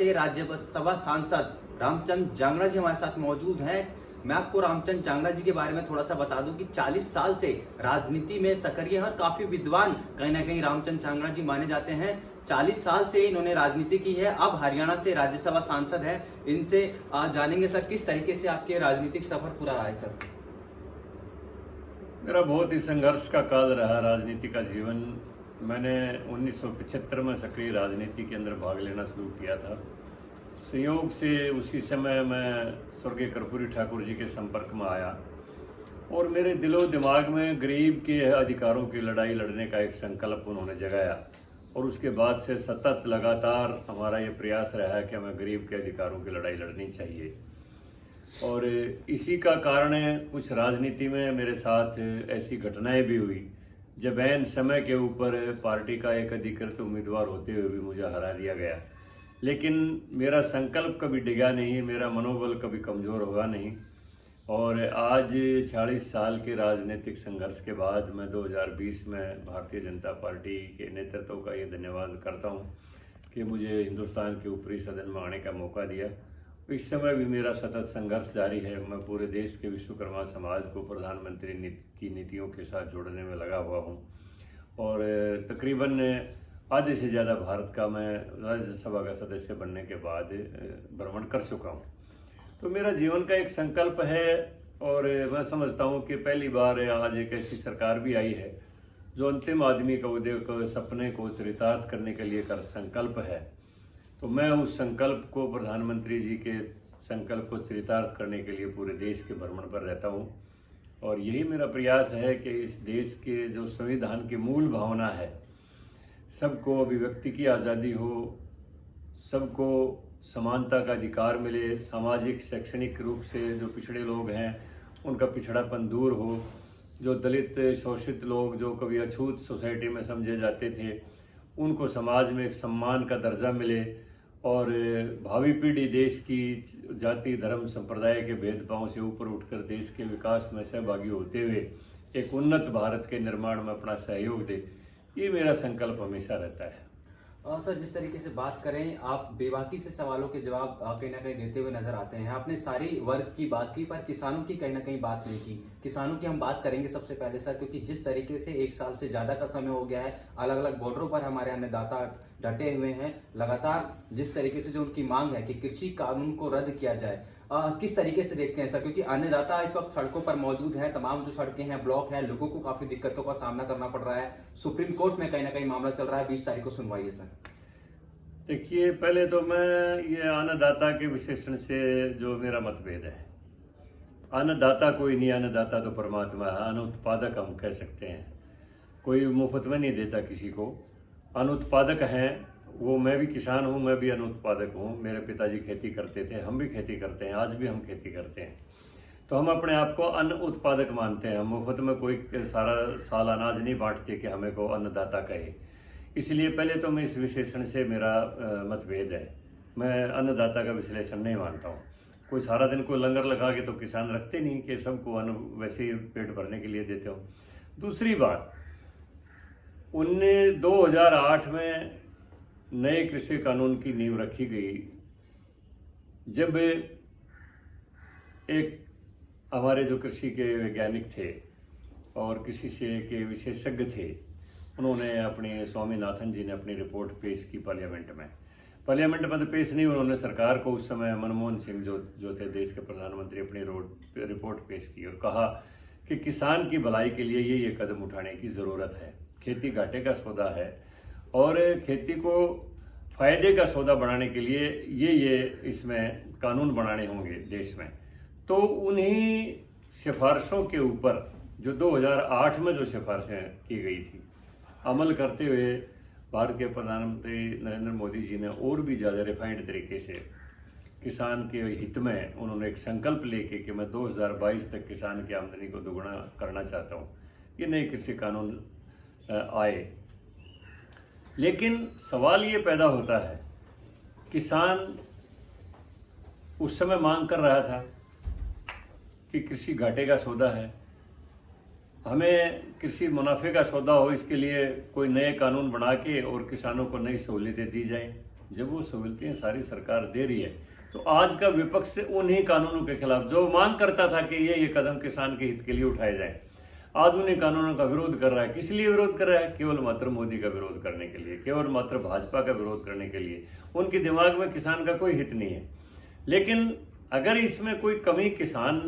से राज्यसभा सांसद रामचंद्र जांगड़ा जी हमारे साथ मौजूद हैं। मैं आपको रामचंद्र जांगड़ा जी के बारे में थोड़ा सा बता दूं कि 40 साल से राजनीति में सक्रिय हैं और काफी विद्वान कहीं ना कहीं रामचंद्र जांगड़ा जी माने जाते हैं। 40 साल से इन्होंने राजनीति की है, अब हरियाणा से राज्यसभा सांसद है। इनसे जानेंगे सर किस तरीके से आपके राजनीतिक सफर पूरा रहा है। सर मेरा बहुत ही संघर्ष का काल रहा राजनीति का जीवन। मैंने 1975 में सक्रिय राजनीति के अंदर भाग लेना शुरू किया था। संयोग से उसी समय मैं स्वर्गीय कर्पूरी ठाकुर जी के संपर्क में आया और मेरे दिलो दिमाग में गरीब के अधिकारों की लड़ाई लड़ने का एक संकल्प उन्होंने जगाया और उसके बाद से सतत लगातार हमारा ये प्रयास रहा है कि हमें गरीब के अधिकारों की लड़ाई लड़नी चाहिए। और इसी का कारण है कुछ राजनीति में मेरे साथ ऐसी घटनाएं भी हुई जब ऐन समय के ऊपर पार्टी का एक अधिकृत उम्मीदवार होते हुए भी मुझे हरा दिया गया। लेकिन मेरा संकल्प कभी डिगा नहीं, मेरा मनोबल कभी कमज़ोर हुआ नहीं। और आज 40 साल के राजनीतिक संघर्ष के बाद मैं 2020 में भारतीय जनता पार्टी के नेतृत्व का ये धन्यवाद करता हूँ कि मुझे हिंदुस्तान के ऊपरी सदन में आने का मौका दिया। इस समय भी मेरा सतत संघर्ष जारी है। मैं पूरे देश के विश्वकर्मा समाज को प्रधानमंत्री की नीतियों के साथ जोड़ने में लगा हुआ हूँ और तकरीबन आधे से ज़्यादा भारत का मैं राज्यसभा का सदस्य बनने के बाद भ्रमण कर चुका हूँ। तो मेरा जीवन का एक संकल्प है और मैं समझता हूँ कि पहली बार आज एक ऐसी सरकार भी आई है जो अंतिम आदमी का उद्देश्य को सपने को चरितार्थ करने के लिए कर संकल्प है। तो मैं उस संकल्प को प्रधानमंत्री जी के संकल्प को चरितार्थ करने के लिए पूरे देश के भ्रमण पर रहता हूँ और यही मेरा प्रयास है कि इस देश के जो संविधान की मूल भावना है, सबको अभिव्यक्ति की आज़ादी हो, सबको समानता का अधिकार मिले, सामाजिक शैक्षणिक रूप से जो पिछड़े लोग हैं उनका पिछड़ापन दूर हो, जो दलित शोषित लोग जो कभी अछूत सोसाइटी में समझे जाते थे उनको समाज में एक सम्मान का दर्जा मिले और भावी पीढ़ी देश की जाति धर्म संप्रदाय के भेदभाव से ऊपर उठकर देश के विकास में सहभागी होते हुए एक उन्नत भारत के निर्माण में अपना सहयोग दे। ये मेरा संकल्प हमेशा रहता है। सर जिस तरीके से बात करें, आप बेबाकी से सवालों के जवाब कहीं ना कहीं देते हुए नजर आते हैं। आपने सारी वर्ग की बात की पर किसानों की कहीं ना कहीं बात नहीं की। किसानों की हम बात करेंगे सबसे पहले सर, क्योंकि जिस तरीके से 1 साल से ज्यादा का समय हो गया है, अलग अलग बॉर्डरों पर हमारे अन्नदाता डटे हुए हैं। लगातार जिस तरीके से जो उनकी मांग है कि कृषि कानून को रद्द किया जाए, किस तरीके से देखते हैं सर? क्योंकि अन्नदाता इस वक्त सड़कों पर मौजूद हैं, तमाम जो सड़कें हैं ब्लॉक हैं, लोगों को काफी दिक्कतों का सामना करना पड़ रहा है। सुप्रीम कोर्ट में कहीं ना कहीं मामला चल रहा है, 20 तारीख को सुनवाई है सर। देखिए, पहले तो मैं ये अन्नदाता के विशेषण से जो मेरा मतभेद है, अन्नदाता कोई नहीं, अन्नदाता तो परमात्मा है। अनुत्पादक हम कह सकते हैं, कोई मुफ्त में नहीं देता किसी को। अनुत्पादक हैं वो, मैं भी किसान हूँ, मैं भी अनुत्पादक हूँ। मेरे पिताजी खेती करते थे, हम भी खेती करते हैं, आज भी हम खेती करते हैं। तो हम अपने आप को अन्न उत्पादक मानते हैं। हम मुफ्त में कोई सारा साल अनाज नहीं बांटते कि हमें को अन्नदाता कहे। इसलिए पहले तो मैं इस विशेषण से मेरा मतभेद है। मैं अन्नदाता का विश्लेषण नहीं मानता हूँ। कोई सारा दिन कोई लंगर लगा के तो किसान रखते नहीं कि सबको अन्न वैसे ही पेट भरने के लिए देते हो। दूसरी बात, 2008 में नए कृषि कानून की नींव रखी गई जब एक हमारे जो कृषि के वैज्ञानिक थे और कृषि से के विशेषज्ञ थे, उन्होंने अपने स्वामीनाथन जी ने अपनी रिपोर्ट पेश की पार्लियामेंट में तो पेश नहीं, उन्होंने सरकार को उस समय मनमोहन सिंह जो थे देश के प्रधानमंत्री, अपनी रिपोर्ट पेश की और कहा कि किसान की भलाई के लिए ये कदम उठाने की ज़रूरत है। खेती घाटे का सौदा है और खेती को फायदे का सौदा बनाने के लिए ये इसमें कानून बनाने होंगे देश में। तो उन्हीं सिफारिशों के ऊपर जो 2008 में जो सिफारिशें की गई थी, अमल करते हुए भारत के प्रधानमंत्री नरेंद्र मोदी जी ने और भी ज़्यादा रिफाइंड तरीके से किसान के हित में उन्होंने एक संकल्प लेके कि मैं 2022 तक किसान की आमदनी को दोगुना करना चाहता हूँ। ये नए कृषि कानून आए। लेकिन सवाल ये पैदा होता है, किसान उस समय मांग कर रहा था कि कृषि घाटे का सौदा है, हमें कृषि मुनाफे का सौदा हो, इसके लिए कोई नए कानून बना के और किसानों को नई सहूलियतें दी जाएं। जब वो सहूलतें सारी सरकार दे रही है, तो आज का विपक्ष उन्हीं कानूनों के खिलाफ जो मांग करता था कि ये कदम किसान के हित के लिए उठाए जाएं, आज उन्हीं कानूनों का विरोध कर रहा है। किस लिए विरोध कर रहा है? केवल मात्र मोदी का विरोध करने के लिए, केवल मात्र भाजपा का विरोध करने के लिए। उनके दिमाग में किसान का कोई हित नहीं है। लेकिन अगर इसमें कोई कमी किसान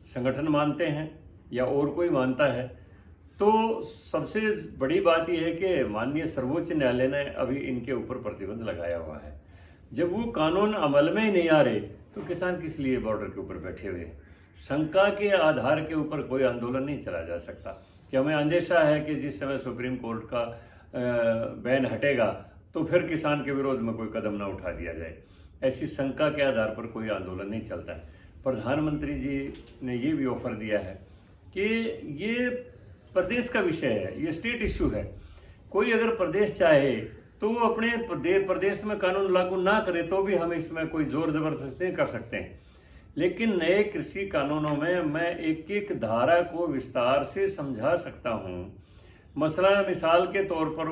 संगठन मानते हैं या और कोई मानता है, तो सबसे बड़ी बात यह है कि माननीय सर्वोच्च न्यायालय ने अभी इनके ऊपर प्रतिबंध लगाया हुआ है। जब वो कानून अमल में ही नहीं आ रहे, तो किसान किस लिए बॉर्डर के ऊपर बैठे हुए हैं? शंका के आधार के ऊपर कोई आंदोलन नहीं चला जा सकता कि हमें अंदेशा है कि जिस समय सुप्रीम कोर्ट का बैन हटेगा तो फिर किसान के विरोध में कोई कदम ना उठा दिया जाए। ऐसी शंका के आधार पर कोई आंदोलन नहीं चलता है। प्रधानमंत्री जी ने ये भी ऑफर दिया है कि ये प्रदेश का विषय है, ये स्टेट इश्यू है। कोई अगर प्रदेश चाहे तो वो अपने प्रदेश में कानून लागू ना करे तो भी हम इसमें कोई जोर जबरदस्ती नहीं कर सकते हैं। लेकिन नए कृषि कानूनों में मैं एक एक धारा को विस्तार से समझा सकता हूँ। मिसाल के तौर पर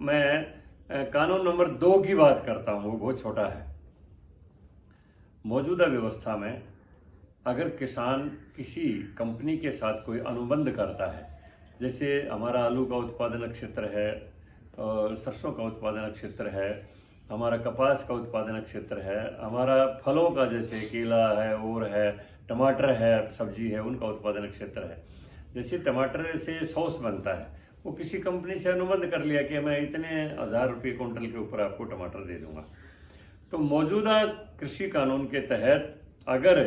मैं कानून नंबर 2 की बात करता हूँ, वो बहुत छोटा है। मौजूदा व्यवस्था में अगर किसान किसी कंपनी के साथ कोई अनुबंध करता है, जैसे हमारा आलू का उत्पादन क्षेत्र है, सरसों का उत्पादन क्षेत्र है, हमारा कपास का उत्पादन क्षेत्र है, हमारा फलों का जैसे केला है और है, टमाटर है, सब्जी है, उनका उत्पादन क्षेत्र है। जैसे टमाटर से सॉस बनता है, वो किसी कंपनी से अनुबंध कर लिया कि मैं इतने 1000 रुपये क्विंटल के ऊपर आपको टमाटर दे दूंगा। तो मौजूदा कृषि कानून के तहत अगर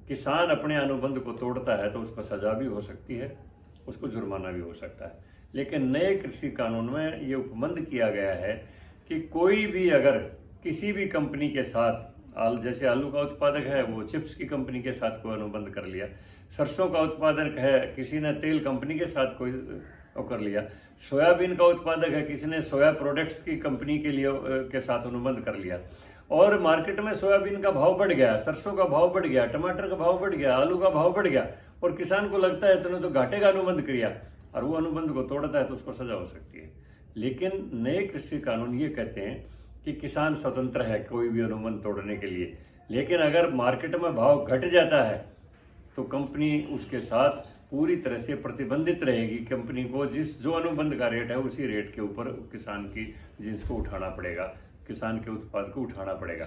किसान अपने अनुबंध को तोड़ता है तो उसको सजा भी हो सकती है, उसको जुर्माना भी हो सकता है। लेकिन नए कृषि कानून में ये उपबंध किया गया है कि कोई भी अगर किसी भी कंपनी के साथ, जैसे आलू का उत्पादक है वो चिप्स की कंपनी के साथ कोई अनुबंध कर लिया, सरसों का उत्पादक है किसी ने तेल कंपनी के साथ कोई कर लिया, सोयाबीन का उत्पादक है किसी ने सोया प्रोडक्ट्स की कंपनी के लिए के साथ अनुबंध कर लिया, और मार्केट में सोयाबीन का भाव बढ़ गया, सरसों का भाव बढ़ गया, टमाटर का भाव बढ़ गया, आलू का भाव बढ़ गया, और किसान को लगता है तूने तो घाटे का अनुबंध किया, और वो अनुबंध को तोड़ता है तो उसको सजा हो सकती है। लेकिन नए कृषि कानून ये कहते हैं कि किसान स्वतंत्र है कोई भी अनुबंध तोड़ने के लिए, लेकिन अगर मार्केट में भाव घट जाता है तो कंपनी उसके साथ पूरी तरह से प्रतिबंधित रहेगी। कंपनी को जो अनुबंध का रेट है उसी रेट के ऊपर किसान की जिन्स को उठाना पड़ेगा, किसान के उत्पाद को उठाना पड़ेगा।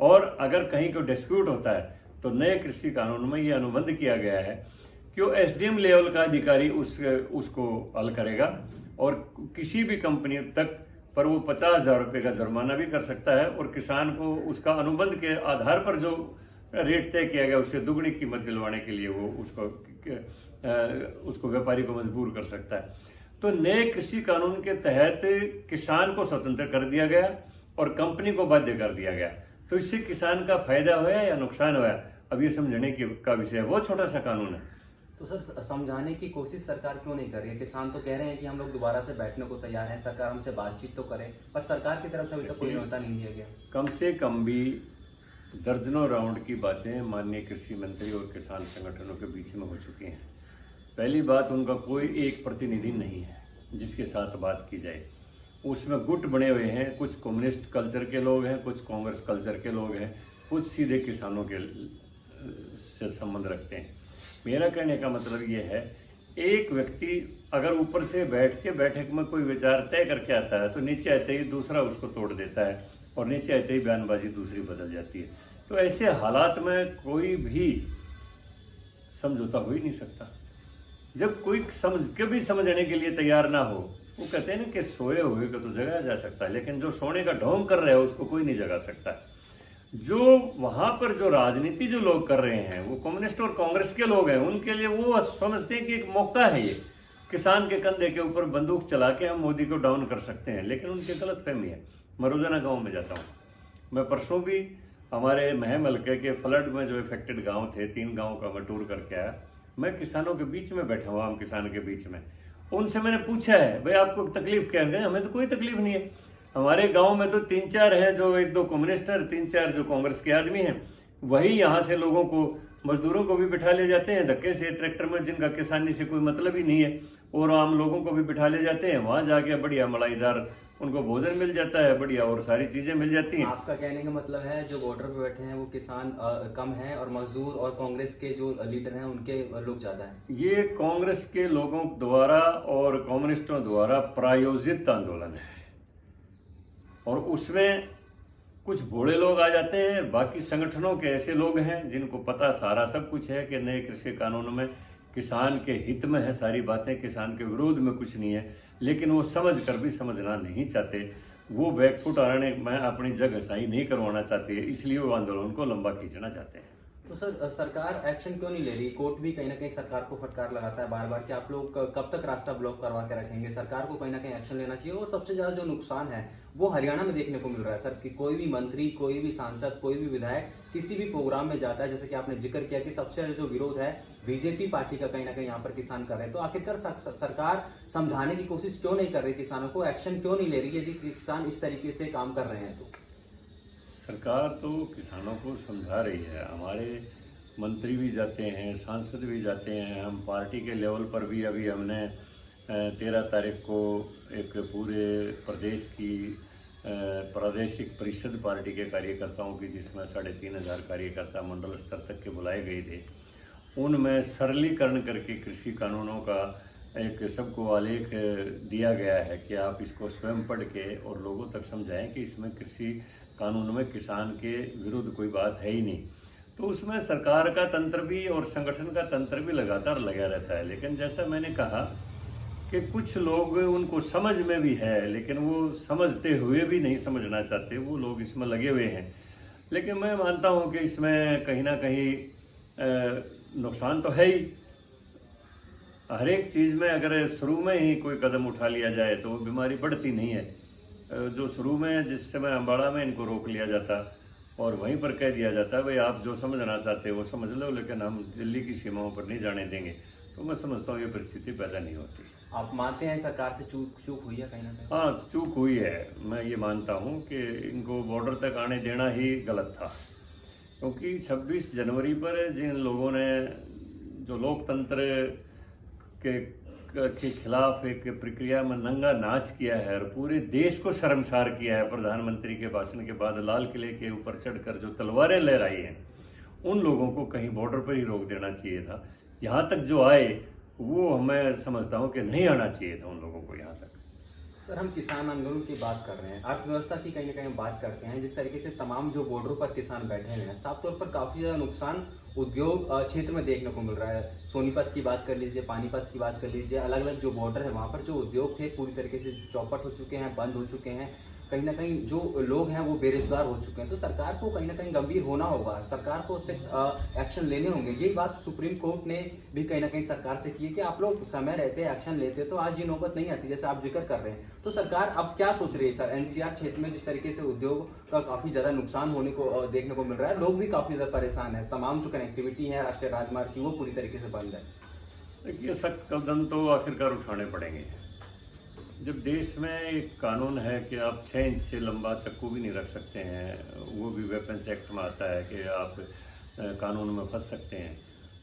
और अगर कहीं कोई डिस्प्यूट होता है तो नए कृषि कानून में ये अनुबंध किया गया है कि वो एसडीएम लेवल का अधिकारी उसको हल करेगा, और किसी भी कंपनी तक पर वो 50,000 रुपये का जुर्माना भी कर सकता है, और किसान को उसका अनुबंध के आधार पर जो रेट तय किया गया उससे दुगनी कीमत दिलवाने के लिए वो उसको व्यापारी को मजबूर कर सकता है। तो नए कृषि कानून के तहत किसान को स्वतंत्र कर दिया गया और कंपनी को बाध्य कर दिया गया। तो इससे किसान का फायदा होया या नुकसान होया, अब ये समझने का विषय है। बहुत छोटा सा कानून है। तो सर, समझाने की कोशिश सरकार क्यों नहीं कर रही है? किसान तो कह रहे हैं कि हम लोग दोबारा से बैठने को तैयार हैं, सरकार हमसे बातचीत तो करे, पर सरकार की तरफ से अभी तक कोई न्योता नहीं दिया गया। कम से कम भी दर्जनों राउंड की बातें माननीय कृषि मंत्री और किसान संगठनों के बीच में हो चुकी हैं। पहली बात, उनका कोई एक प्रतिनिधि नहीं है जिसके साथ बात की जाए। उसमें गुट बने हुए हैं, कुछ कम्युनिस्ट कल्चर के लोग हैं, कुछ कांग्रेस कल्चर के लोग हैं, कुछ सीधे किसानों के से संबंध रखते हैं। मेरा कहने का मतलब ये है, एक व्यक्ति अगर ऊपर से बैठ के बैठक में कोई विचार तय करके आता है तो नीचे आते ही दूसरा उसको तोड़ देता है, और नीचे आते ही बयानबाजी दूसरी बदल जाती है। तो ऐसे हालात में कोई भी समझौता हो ही नहीं सकता। जब कोई कभी समझने के लिए तैयार ना हो, वो कहते हैं ना कि सोए हुए को तो जगाया जा सकता है, लेकिन जो सोने का ढोंग कर रहे हैं उसको कोई नहीं जगा सकता। जो वहां पर जो राजनीति जो लोग कर रहे हैं वो कम्युनिस्ट और कांग्रेस के लोग हैं, उनके लिए वो समझते हैं कि एक मौका है ये, किसान के कंधे के ऊपर बंदूक चला के हम मोदी को डाउन कर सकते हैं। लेकिन उनकी गलतफहमी है। मैं रोजाना गाँव में जाता हूँ। मैं परसों भी हमारे महम हल्के के फ्लड में जो इफेक्टेड गाँव थे, 3 गाँव का मैं टूर करके आया। मैं किसानों के बीच में बैठा हुआ, आम किसान के बीच में। उनसे मैंने पूछा है, भाई आपको तकलीफ क्या है? हमें तो कोई तकलीफ नहीं है। हमारे गांव में तो 3-4 हैं जो 1-2 कम्युनिस्ट हैं, 3-4 जो कांग्रेस के आदमी हैं। वही यहाँ से लोगों को, मजदूरों को भी बिठा ले जाते हैं धक्के से ट्रैक्टर में, जिनका किसानी से कोई मतलब ही नहीं है, और आम लोगों को भी बिठा ले जाते हैं। वहाँ जाके बढ़िया मलाईदार उनको भोजन मिल जाता है बढ़िया और सारी चीज़ें मिल जाती हैं। आपका कहने का मतलब है जो बॉर्डर पे बैठे हैं वो किसान कम हैं और मजदूर और कांग्रेस के जो लीडर हैं उनके लोग ज्यादा हैं। ये कांग्रेस के लोगों द्वारा और कम्युनिस्टों द्वारा प्रायोजित आंदोलन है और उसमें कुछ भोले लोग आ जाते हैं, बाकी संगठनों के ऐसे लोग हैं जिनको पता सारा सब कुछ है कि नए कृषि कानून में किसान के हित में है सारी बातें, किसान के विरोध में कुछ नहीं है, लेकिन वो समझ कर भी समझना नहीं चाहते। वो बैकफुट आने में अपनी जगह सही नहीं करवाना चाहते है, इसलिए वो आंदोलन को लंबा खींचना चाहते हैं। तो सर सरकार एक्शन क्यों नहीं ले रही? कोर्ट भी कहीं ना कहीं सरकार को फटकार लगाता है बार बार कि आप लोग कब तक रास्ता ब्लॉक करवा के रखेंगे। सरकार को कहीं ना कहीं एक्शन लेना चाहिए। और सबसे ज्यादा जो नुकसान है वो हरियाणा में देखने को मिल रहा है सर, कि कोई भी मंत्री, कोई भी सांसद, कोई भी विधायक किसी भी प्रोग्राम में जाता है, जैसे कि आपने जिक्र किया कि सबसे ज्यादा जो विरोध है बीजेपी पार्टी का कहीं ना कहीं यहाँ पर किसान कर रहे हैं। तो आखिरकार सरकार समझाने की कोशिश क्यों नहीं कर रही किसानों को? एक्शन क्यों नहीं ले रही यदि किसान इस तरीके से काम कर रहे हैं तो? सरकार तो किसानों को समझा रही है, हमारे मंत्री भी जाते हैं, सांसद भी जाते हैं, हम पार्टी के लेवल पर भी अभी हमने 13 तारीख को एक पूरे प्रदेश की प्रादेशिक परिषद पार्टी के कार्यकर्ताओं की, जिसमें 3500 कार्यकर्ता मंडल स्तर तक के बुलाए गए थे, उनमें सरलीकरण करके कृषि कानूनों का एक सबको आलेख दिया गया है कि आप इसको स्वयं पढ़ के और लोगों तक समझाएं कि इसमें कृषि कानून में किसान के विरुद्ध कोई बात है ही नहीं। तो उसमें सरकार का तंत्र भी और संगठन का तंत्र भी लगातार लगा रहता है। लेकिन जैसा मैंने कहा कि कुछ लोग उनको समझ में भी है, लेकिन वो समझते हुए भी नहीं समझना चाहते, वो लोग इसमें लगे हुए हैं। लेकिन मैं मानता हूँ कि इसमें कहीं ना कहीं नुकसान तो है ही। हर एक चीज़ में अगर शुरू में ही कोई कदम उठा लिया जाए तो बीमारी बढ़ती नहीं है। जो शुरू में जिस समय अम्बाड़ा में इनको रोक लिया जाता और वहीं पर कह दिया जाता है भाई आप जो समझना चाहते हो वो समझ लो, लेकिन हम दिल्ली की सीमाओं पर नहीं जाने देंगे, तो मैं समझता हूँ ये परिस्थिति पैदा नहीं होती। आप मानते हैं सरकार से चूक हुई है कहीं ना कहीं? हाँ, चूक हुई है। मैं ये मानता हूँ कि इनको बॉर्डर तक आने देना ही गलत था, क्योंकि 26 जनवरी पर जिन लोगों ने जो लोकतंत्र के खिलाफ एक प्रक्रिया में नंगा नाच किया है और पूरे देश को शर्मसार किया है, प्रधानमंत्री के भाषण के बाद लाल किले के ऊपर चढ़कर जो तलवारें लहराई हैं, उन लोगों को कहीं बॉर्डर पर ही रोक देना चाहिए था। यहाँ तक जो आए वो मैं समझता हूँ कि नहीं आना चाहिए था उन लोगों को यहाँ तक। सर हम किसान आंदोलन की बात कर रहे हैं, अर्थव्यवस्था की कहीं ना कहीं बात करते हैं। जिस तरीके से तमाम जो बॉर्डरों पर किसान बैठे हुए हैं, साफ तौर पर काफी ज्यादा नुकसान उद्योग क्षेत्र में देखने को मिल रहा है। सोनीपत की बात कर लीजिए, पानीपत की बात कर लीजिए, अलग अलग जो बॉर्डर है वहाँ पर जो उद्योग थे पूरी तरीके से चौपट हो चुके हैं, बंद हो चुके हैं। कहीं ना कहीं जो लोग हैं वो बेरोजगार हो चुके हैं। तो सरकार को कहीं ना कहीं गंभीर होना होगा, सरकार को उससे एक्शन लेने होंगे। यही बात सुप्रीम कोर्ट ने भी कहीं ना कहीं सरकार से की है कि आप लोग समय रहते एक्शन लेते तो आज ये नौबत नहीं आती, जैसे आप जिक्र कर रहे हैं। तो सरकार अब क्या सोच रही है सर? एनसीआर क्षेत्र में जिस तरीके से उद्योग का काफी ज्यादा नुकसान होने को देखने को मिल रहा है, लोग भी काफी ज्यादा परेशान है, तमाम जो कनेक्टिविटी है राष्ट्रीय राजमार्ग की वो पूरी तरीके से बंद है। देखिए, सख्त कदम तो आखिरकार उठाने पड़ेंगे। जब देश में एक कानून है कि आप 6 इंच से लंबा चक्कू भी नहीं रख सकते हैं, वो भी वेपन्स एक्ट में आता है कि आप कानून में फंस सकते हैं,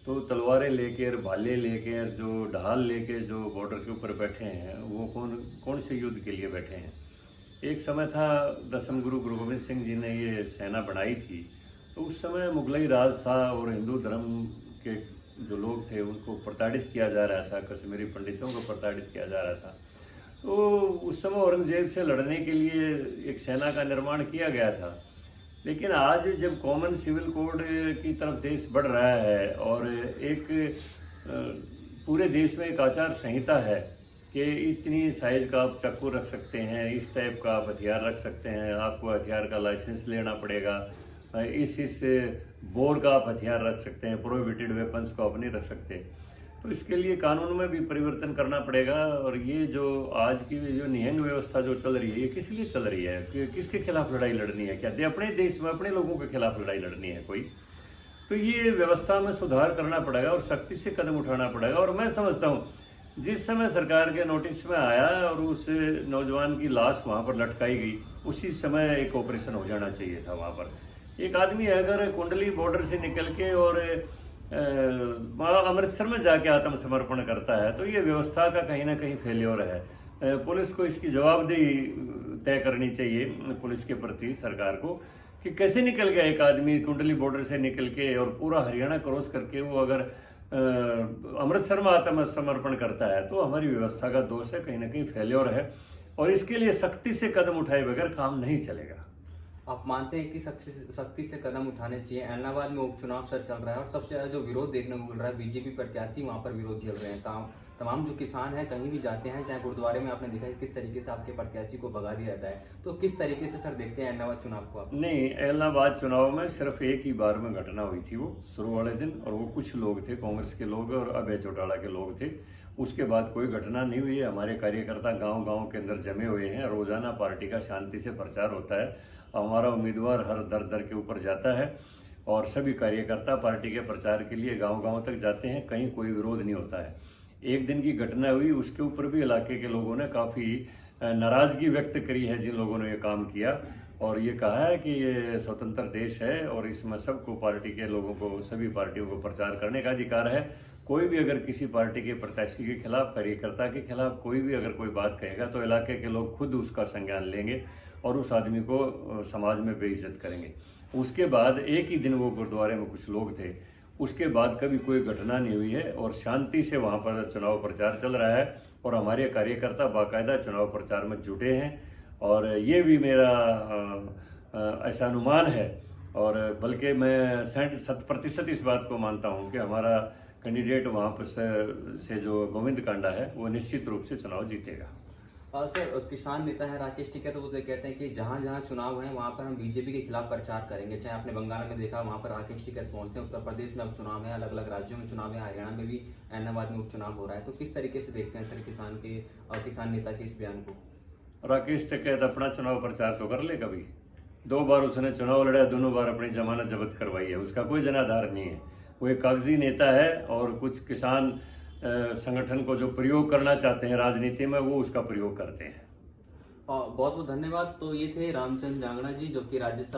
तो तलवारें लेकर, भाले लेकर, जो ढाल लेके जो बॉर्डर के ऊपर बैठे हैं वो कौन से युद्ध के लिए बैठे हैं? एक समय था दसम गुरु गोविंद सिंह जी ने ये सेना बनाई थी, तो उस समय मुगलई राज था और हिंदू धर्म के जो लोग थे उनको प्रताड़ित किया जा रहा था, कश्मीरी पंडितों को प्रताड़ित किया जा रहा था। तो उस समय औरंगजेब से लड़ने के लिए एक सेना का निर्माण किया गया था। लेकिन आज जब कॉमन सिविल कोड की तरफ देश बढ़ रहा है और एक पूरे देश में एक आचार संहिता है कि इतनी साइज का आप चाकू रख सकते हैं, इस टाइप का आप हथियार रख सकते हैं, आपको हथियार का लाइसेंस लेना पड़ेगा, इस बोर का आप हथियार रख सकते हैं, प्रोहिबिटेड वेपन्स को आप नहीं रख सकते। तो इसके लिए कानून में भी परिवर्तन करना पड़ेगा। और ये जो आज की जो निहंग व्यवस्था जो चल रही है, ये किस लिए चल रही है? किसके खिलाफ लड़ाई लड़नी है? क्या अपने देश में अपने लोगों के खिलाफ लड़ाई लड़नी है कोई? तो ये व्यवस्था में सुधार करना पड़ेगा और सख्ती से कदम उठाना पड़ेगा। और मैं समझता हूँ जिस समय सरकार के नोटिस में आया और उस नौजवान की लाश वहाँ पर लटकाई गई, उसी समय एक ऑपरेशन हो जाना चाहिए था। वहाँ पर एक आदमी अगर कुंडली बॉर्डर से निकल के और अमृतसर में जाके आत्मसमर्पण करता है तो ये व्यवस्था का कहीं ना कहीं फेल्योर है। पुलिस को इसकी जवाबदेही तय करनी चाहिए पुलिस के प्रति सरकार को कि कैसे निकल गया एक आदमी कुंडली बॉर्डर से निकल के और पूरा हरियाणा क्रॉस करके वो अगर अमृतसर में आत्मसमर्पण करता है तो हमारी व्यवस्था का दोष है, कहीं ना कहीं फेल्योर है और इसके लिए सख्ती से कदम उठाए बगैर काम नहीं चलेगा। आप मानते हैं कि सख्ती से कदम उठाने चाहिए? ऐलनाबाद में उपचुनाव सर चल रहा है और सबसे ज्यादा जो विरोध देखने को मिल रहा है, बीजेपी प्रत्याशी वहां पर विरोध झेल रहे हैं। तमाम जो किसान हैं कहीं भी जाते हैं, चाहे गुरुद्वारे में आपने देखा है किस तरीके से आपके प्रत्याशी को भगा दिया जाता है, तो किस तरीके से सर देखते हैं ऐलनाबाद चुनाव को आप? नहीं, ऐलनाबाद चुनाव में सिर्फ एक ही बार में घटना हुई थी वो शुरू वाले दिन, और वो कुछ लोग थे, कांग्रेस के लोग और अभय चौटाला के लोग थे। उसके बाद कोई घटना नहीं हुई है। हमारे कार्यकर्ता गांव-गांव के अंदर जमे हुए हैं, रोजाना पार्टी का शांति से प्रचार होता है। हमारा उम्मीदवार हर दर के ऊपर जाता है और सभी कार्यकर्ता पार्टी के प्रचार के लिए गांव-गांव तक जाते हैं, कहीं कोई विरोध नहीं होता है। एक दिन की घटना हुई, उसके ऊपर भी इलाके के लोगों ने काफ़ी नाराज़गी व्यक्त करी है जिन लोगों ने ये काम किया, और ये कहा है कि ये स्वतंत्र देश है और इसमें सबको, पार्टी के लोगों को, सभी पार्टियों को प्रचार करने का अधिकार है। कोई भी अगर किसी पार्टी के प्रत्याशी के खिलाफ, कार्यकर्ता के खिलाफ कोई भी अगर कोई बात कहेगा तो इलाके के लोग खुद उसका संज्ञान लेंगे और उस आदमी को समाज में बेइज्जत करेंगे। उसके बाद एक ही दिन वो गुरुद्वारे में कुछ लोग थे, उसके बाद कभी कोई घटना नहीं हुई है और शांति से वहाँ पर चुनाव प्रचार चल रहा है और हमारे कार्यकर्ता बाकायदा चुनाव प्रचार में जुटे हैं। और ये भी मेरा ऐसा अनुमान है, और बल्कि मैं 100% इस बात को मानता हूँ कि हमारा कैंडिडेट वहाँ पर से जो गोविंद कांडा है वो निश्चित रूप से चुनाव जीतेगा। सर, किसान नेता है राकेश टिकैत, वो तो कहते हैं कि जहाँ जहाँ चुनाव है वहाँ पर हम बीजेपी के खिलाफ प्रचार करेंगे। चाहे आपने बंगाल में देखा, वहाँ पर राकेश टिकैत पहुंचते हैं, उत्तर प्रदेश में अब चुनाव है, अलग अलग राज्यों में चुनाव है, हरियाणा में भी ऐलनाबाद में उपचुनाव हो रहा है। तो किस तरीके से देखते हैं सर किसान नेता के इस बयान को? राकेश टिकैत अपना चुनाव प्रचार तो कर ले, कभी 2 बार उसने चुनाव लड़ा, दोनों बार अपनी जमानत जब्त करवाई है, उसका कोई जनाधार नहीं है। वो एक कागजी नेता है और कुछ किसान संगठन को जो प्रयोग करना चाहते हैं राजनीति में, वो उसका प्रयोग करते हैं। बहुत बहुत धन्यवाद। तो ये थे रामचंद्र जांगड़ा जी, जो कि राज्यसभा